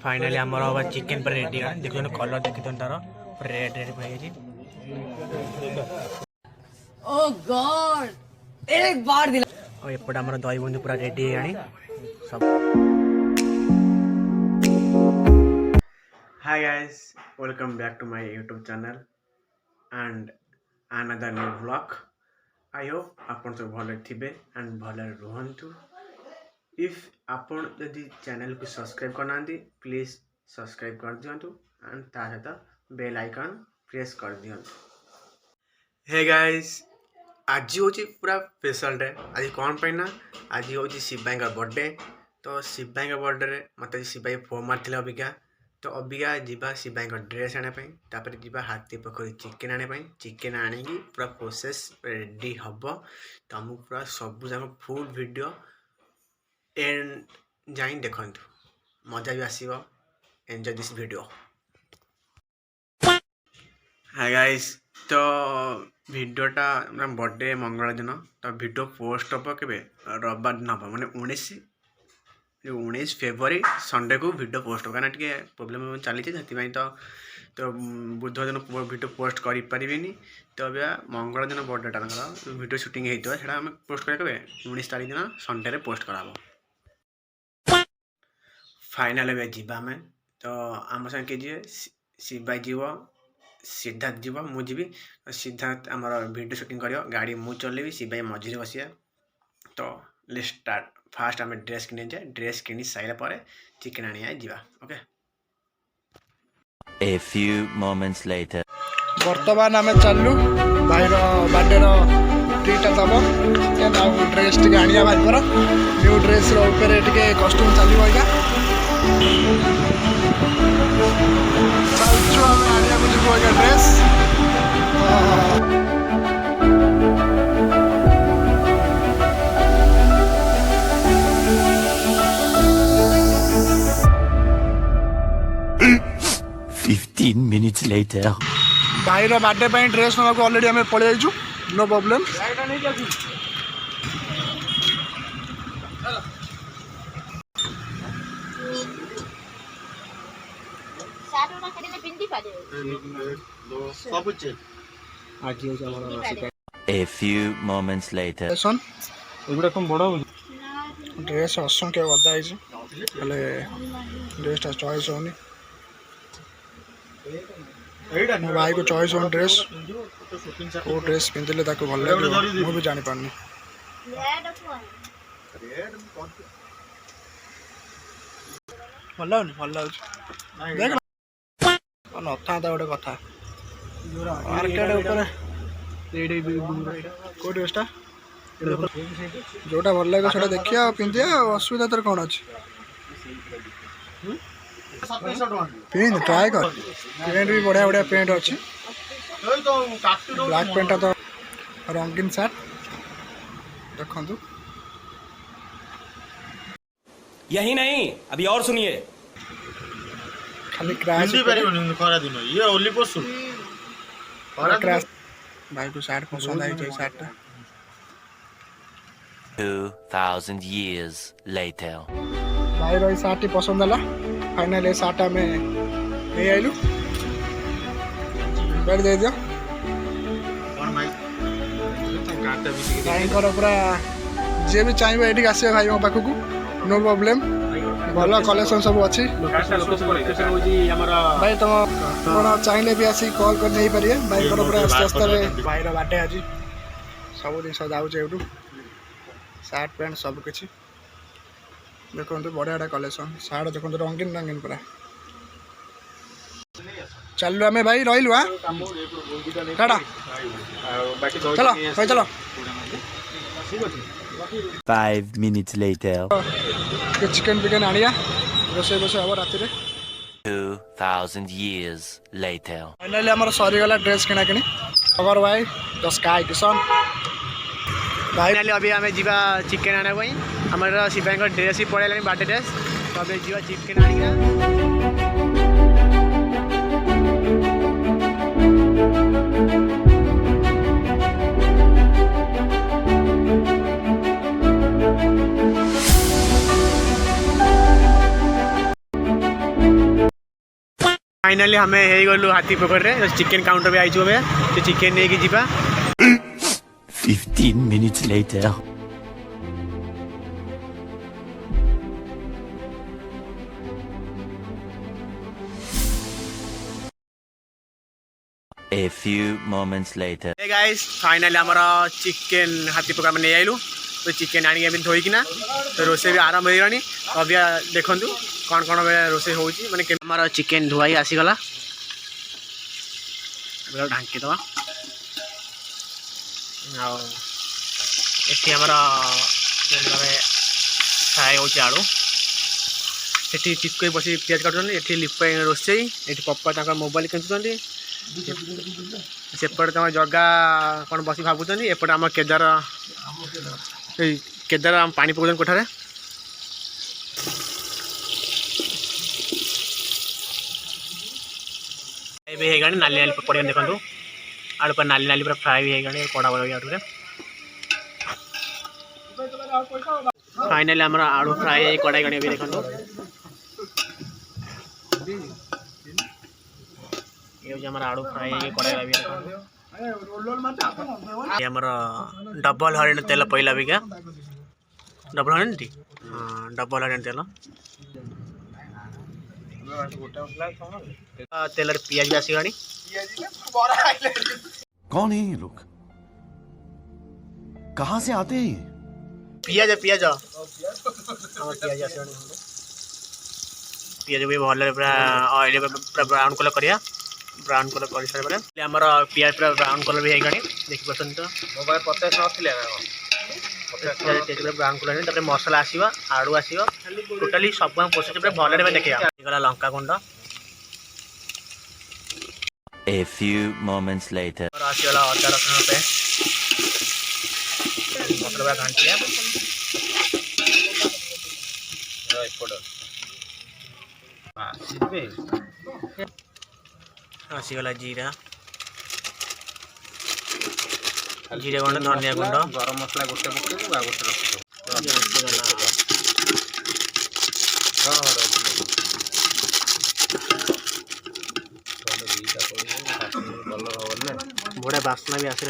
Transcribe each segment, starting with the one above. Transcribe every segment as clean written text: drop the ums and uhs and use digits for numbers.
Finally आमर chicken पर ready देखो कलर देखी तार रेड रेड ओह गॉड एक बार दिला और एपटे आमर दही बंधु पूरा रेडी सब। Hi guys, welcome back to my YouTube channel and another new vlog. I hope आपन सब भले थिबे एंड भले रुहंतु। इफ आपन यदि चैनल को सब्सक्राइब करना प्लीज सब्सक्राइब कर दियंतु एंड ता सहित बेल आइकन प्रेस कर दियंतु। हे गाइस, आज हूँ पूरा स्पेशल डे। आज कौन पाइना आज हूँ शिव भाई का बर्थडे। तो शिव भाई का बर्थडे रे मत शिव भाई फोन मारते अबिका। तो अबिका जीवा शिव भाई का ड्रेस आने जीवा हाथी पोखरी चिकेन आने चिकेन आनिकी पूरा प्रोसेस रेडी हम। तो आमको पूरा सब जाक फुल वीडियो एंड जाई देखु, मजा भी आसो। Enjoy this video. Hi guys, तो वीडियोटा बर्थडे मंगल दिन। तो वीडियो पोस्ट हम के रविवार दिन हम माने 19 फेब्रुआरी संडे को वीडियो पोस्ट हो। कहीं टे प्रोब्लेम चली तो बुधवार दिन वीडियो पोस्ट कर पारिनी। तो अभी मंगल दिन बर्थडेटा वीडियो शूटिंग होता है आम पोस्ट कर 19 तारीख दिन संडे रे पोस्ट करा। फाइनल जावा आम। तो आम संगे जी शिव भाई जीव, सिद्धार्थ जीव, मुझी। सिद्धार्थ आमर वीडियो शूटिंग कर गाड़ी मु चलेबी, शिव भाई मझे बसिया। तो लेट्स स्टार्ट। फास्ट आम ड्रेस किने जाए, ड्रेस किनी सारा पर चिकेन आनिया जीवा। Okay. A few moments later. वर्तमान आम चलू भाई बर्थडे ट्रीटा दब चिकेन आ ड्रेस टी आनिया भाई पर न्यू ड्रेस टे कस्ट्यूम चलो आज्ञा चलचु आम आनिया जीवु आज्ञा ड्रेस। 15 minutes later. भाई बर्थडे ड्रेस ना ऑलरेडी आम पलि जाइए, no problem. A few moments later. Dress असंख्य गदा ड्रेसटा चॉइस होनी। मो भाई को चॉइस हो ड्रेस को ड्रेस पिंधले भल लगे मुझे भी जानी पारनी। भल भल देख नथा गोटे कथा मार्केट को ड्रेसटा जोटा भल लगे से देखिए पिंधिया। असुविधा तर कौन अच्छे पेंट ट्राए कर। पेंट भी बढ़िया बढ़िया पेंट अच्छी। ब्लैक पेंटा तो रंगीन सार्ट देखु। यही नहीं, अभी और सुनिए। खाली क्रैश ये ओली पशु क्रैश। भाई को सार्ट पसंद आई जाए सार्ट। 2000 years later. भाई रही सार्ट ही पसंद है। फाइनल ये सार्ट आम नहीं आइलु बैठ दे दियो भाई पूरा जी भी चाहिए ये आसे भाई मो पाखक नो प्रॉब्लम। भल कलेक्शन सब अच्छी भाई तुम कौन चाहिए भी आसिक कॉल कर नहीं पारे। भाई पूरा सस्ता भाई बर्थडे आज सब जिन जाऊँ सार्ट पैंट सब किसी देखो बढ़िया कलेक्शन सार्ट देखो रंगीन रंगीन पूरा। चलो आम भाई रही हाँ टाटा चलो भाई चलो। 5 minutes later. चिकेन पिकेन आनिया रोसे बसे हम राति 2000 years later. फाइनली आम सरीगला ड्रेस किना कि खबर भाई Theskykisan भाई। अभी आम जीवा चिकेन आने आम शिव भाई ड्रेस ही पड़े बर्थडे ड्रेस। तो अभी जीवा चिकेन आनिका। फाइनाली हमें हे गलु हाथी पोखर रे चिकन काउंटर पे आइछु बे से चिकन ने की जीवा 15 minutes later. A few moments later. Hey guys finally हमारा चिकन हाथी पोखर में नहीं आइलु तो चिकन आनी अभी धोई किना तो रोसे भी आरंभ हो गलानी अभी देखंतु कौन कौन रोसे होउची माने हमारा चिकन धुआई आसी गला बेला ढांकी दवा आ एठी हमारा तेलरे फ्राई होची आलू एठी चिकन बसी प्याज काटुनी एठी लिपाई रोसे एठी पप्पा ताका मोबाइल केंचुनी सेपटे तुम जगह कौन बस भावुँ एपटे आम केदार केदार आम पानी पकाउन कोठारे हो नाली नाली पड़े देखो आलू पर नाली नाली पूरा फ्राए भी हो कड़ा बड़ा आलू फाइनाली आम आलू फ्राए कड़ाई गणी भी देखो ये आलू फ्राई कड़ाई डबल हरिण तेल पहला भी क्या डबल हरिण टी हाँ डबल हरिण तेल तेल पियाज भी आसगलानी कौन है ये लोग कहाँ से आते हैं पियाज पियाज पियाज आसगलानी पियाज भी भल पूरा ऑयल पूरा ब्राउन कलर करिया ब्राउन कलर कर सारे आमर पियाज पूरा ब्राउन कलर भी होगा देखिए तो मोबाइल 50 पूरा ब्राउन कलर तक मसला आसो आलू आसो टोटाली सब प्रोसेस पूरा भल देखा लंका गुंड A few moments later. आसगला अदा रसुण पेस्ट मसला पूरा घाटिया आसगला जीरा जीरा गुंड धनिया गुंड गरम मसला गोटे पकेबू आ गोटे बड़ा बासना भी आस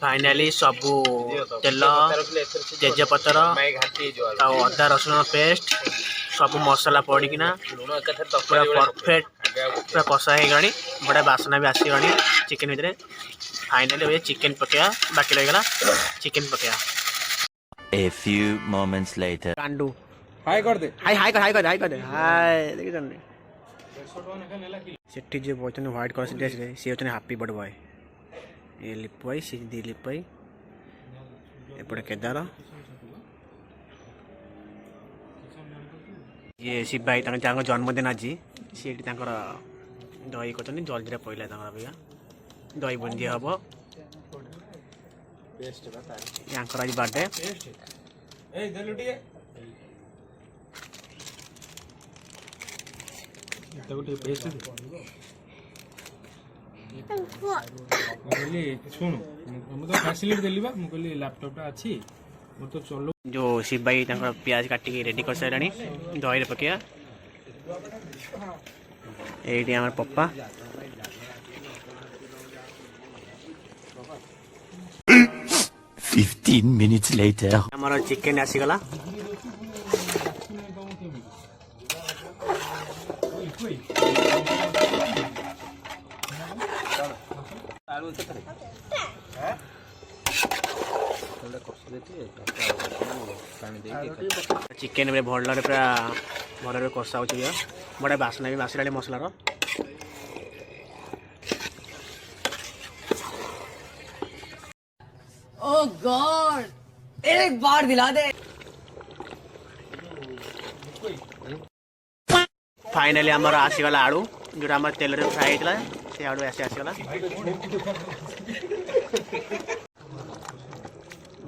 फाइनाली सबू तेल तेजपतर अदा रसुण पेस्ट सब मसला पड़ीकिना पूरा परफेक्ट पूरा कषा हो गलानी बड़ा बासना भी आसगलानी चिकन भितर फाइनाली चिकन पकया बाकी रहीगला चिकन पकया A few moments later. कांडू हाय कर दे हाय हाय कर हाय कर हाय कर दे हाय देखि जन्ने सेठी जे बोचन व्हाइट कलर ड्रेस रे से होतने हैप्पी बर्थडे बॉय ये लिपाई से दी लिपाई एपटे केदार ये शिव भाई तांको जन्मदिन आज सी दही कर जल्दी पहला भैया दही बुंदी हम यहाँ आज बर्थडे शुण मुझे फैसिलिटी देली बा मुझे लैपटॉप अच्छी तो चलो जो शिव भाई प्याज काटिक रेडी कर सारे दही पकया ये आम पप्पा 15 minutes later. हमारा चिकन आसीगला चिकेन भल पूरा भल कषा हो बड़ा बासना भी आसला मसलार ओह गॉड एक बार दिला दे फाइनाली आमर आसीगला आलू जो आम तेल फ्राए होता से आलू आसीगला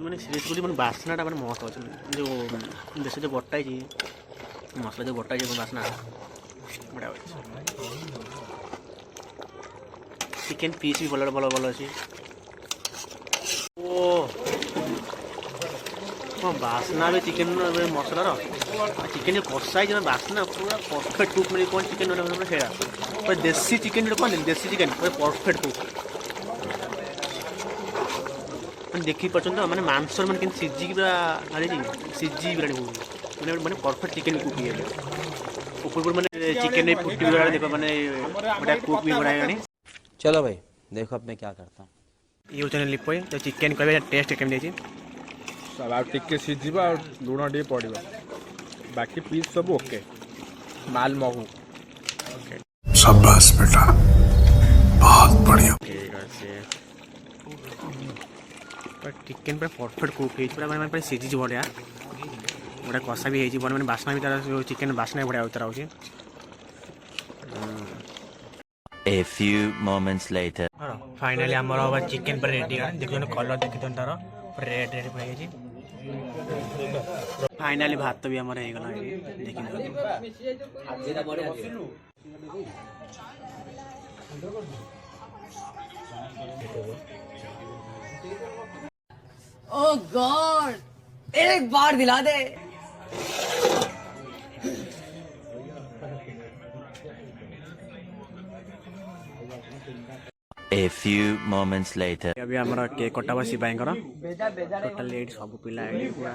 ମାନେ ସିରିୟସଲି ମାନେ ବାସ୍ନାଟା ମାନେ ମସ୍ତ ଅଛି ଯେଉଁ ବେଶୀ ଯେଉଁ ବଟା ହେଇଛି ମସଲା ଯେଉଁ ବଟା ହେଇଛି ବାସ୍ନା ବଢ଼ିଆ ଅଛି। ଚିକେନ୍ ପିସ୍ ବି ଭଲ ଭଲ ଭଲ ଅଛି। ଓ ହଁ ବାସ୍ନା ବି ଚିକେନ୍ ମସଲାର ଚିକେନ୍ ଯେଉଁ କଷା ହେଇଛି ବାସ୍ନା ପୁରା ପରଫେକ୍ଟ କୁକ୍ ମାନେ କ'ଣ ଚିକେନ୍ ସେଇଟା ପୁରା ଦେଶୀ ଚିକେନ୍ ଯେଉଁ କହନ୍ତି ଦେଶୀ ଚିକେନ୍ ପୁରା ପରଫେକ୍ଟ କୁକ୍ ମାନେ ଦେଖିପାରୁଛନ୍ତି ତ ମାନେ ମାଂସ ମାନେ କେମିତି ସିଝିକି ପୁରା ଆଣିଛି ସିଝିକି ପୁରା ମାନେ ମାନେ ପରଫେକ୍ଟ ଚିକେନ୍ କୁକ୍ ହେଇଗଲେ ଉପରକୁ ମାନେ ଚିକେନ୍ ଫୁଟି ଗଲା ଦେଖ ମାନେ ବଢ଼ିଆ କୁକ୍ ବି ବଢ଼ିଆ ହେଇଗଲାଣି। चलो भाई देखो अब मैं क्या करता हूँ। ଇଏ ହେଉଛନ୍ତି ଲିପୋଇ ତ ଚିକେନ୍ କହିବେ ଟେଷ୍ଟ କେମିତି ହେଇଛି। ଆଉ ଟିକେ ସିଝିବ ଆଉ ଲୁଣ ଟିକେ ପଡ଼ିବ ବାକି ପିସ୍ ସବୁ ଓକେ ମାଲ ମହୁ। शाबाश बेटा बहुत बढ़िया। ଠିକ୍ ଅଛି ଚିକେନ୍ ପୁରା ପରଫେକ୍ଟ କୁକ୍ ହେଇଛି ପୁରା ମାନେ ପୁରା ସିଝିଛି ବଢ଼ିଆ ବଢ଼ିଆ କଷା ବି ହେଇଛି ବଢ଼ିଆ ମାନେ ବାସ୍ନା ବି ତାର ଚିକେନ୍ ବାସ୍ନା ବି ବଢ଼ିଆ ତାର ହେଉଛି। A few moments later. Finally आमर चिकेन पर रेडी है देखते कलर देखते तार रेड रेड पड़ी फाइनाली भात भी आमर हो गला देखी ओह गॉड एक बार दिला दे। A few moments later. अभी आमर केक कटा बसी भाई टोटाल एट सब पिला पूरा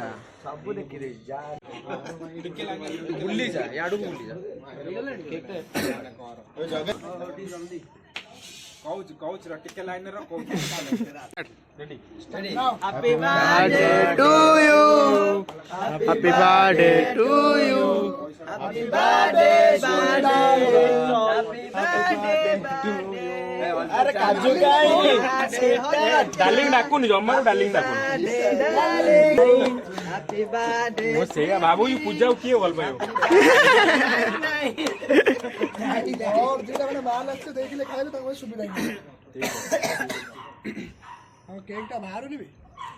Happy birthday to you. Happy birthday to you. Happy birthday, to you. अरे काजू डार्लिंग डाकुन जमारू डार्लिंग डाकुन हैप्पी बर्थडे मो सेया बाबू ये पूजा किए भल पायो और जेटा माने बाहर लगते देखले खाइले त सुविधा नहीं हां केकटा बाहर निबे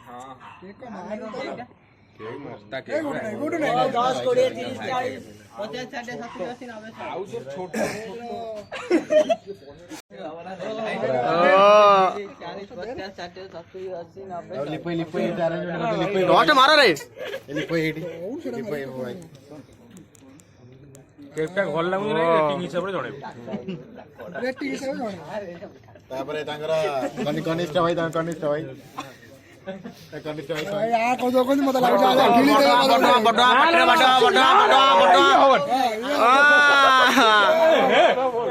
हां केक का बाहर केक मस्ता केक गुड नहीं 10 20 30 40 50 60 70 80 90 आउ सब छोटा मारो रे केकटा भल लागु नै रेटिंग हिसाब रे जणे रेटिंग हिसाब जणे तापरे तांगरा कनिष्ठ भाई कनिष्ठ भाई यार को जो कोनी मत लाग जा ढीली दे बड़ा बड़ा बड़ा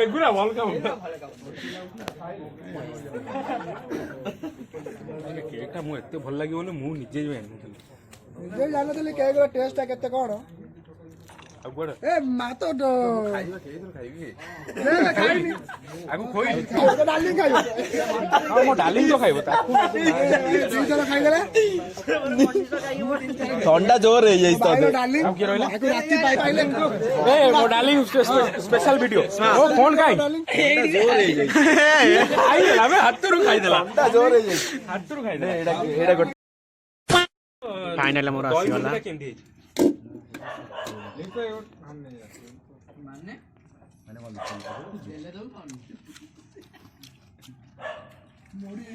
एगुरा भल काम केकटा मु एते भल लागि बोले मु निजे जे जे जानतले केक रो टेस्ट केते कोन अगुड़ा ए मातो खाइबा केक खाइबी ए खाइनी आगु खोई डालिंग खाइबो हां मो डालिंग तो खाइबो ताकू जीजर खाइ गेले ठंडा जोर है ये पाइलो डालिंग अब के रहला आगु राती पाइले ए मो डालिंग स्पेशल वीडियो ओ फोन खाई जोर है ये खाई देला बे हातरू खाई देला ठंडा जोर है ये हातरू खाई देला एडा फाइनल मोर आसी गला केमदी मोड़ी